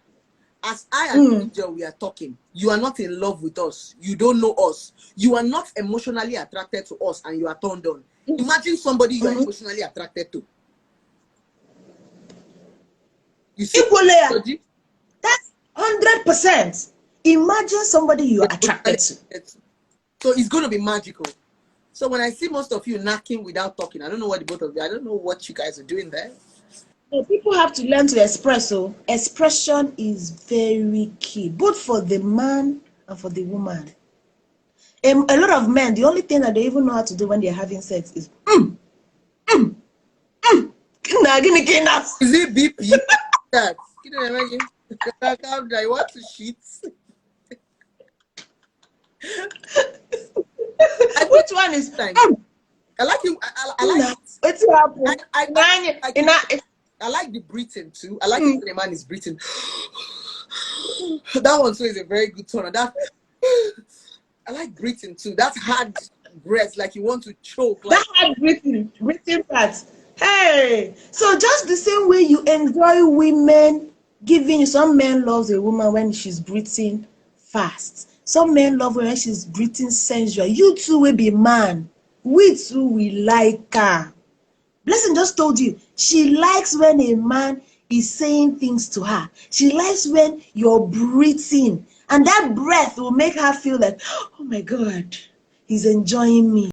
as I and Angel, we are talking. You are not in love with us. You don't know us. You are not emotionally attracted to us, and you are turned on. Imagine somebody you are emotionally attracted to. You see, equally, that's 100%. Imagine somebody you are attracted to. So it's going to be magical. So when I see most of you knocking without talking, I don't know what the both of you. I don't know what you guys are doing there. So people have to learn to express. So expression is very key, both for the man and for the woman. A lot of men, the only thing that they even know how to do when they're having sex is Is it BP? That you know, imagine. I want to shit. Which one is time? I like you. I like what's happening? I like the breathing too. I like it when a man is breathing. That one too is a very good tone. That I like breathing too. That's hard breath, like you want to choke. Like, that hard breathing part. Hey, so just the same way you enjoy women giving you, some men love a woman when she's breathing fast. Some men love when she's breathing sensual. You too will be man. We too will like her. Blessing just told you she likes when a man is saying things to her. She likes when you're breathing, and that breath will make her feel like, oh my God, he's enjoying me.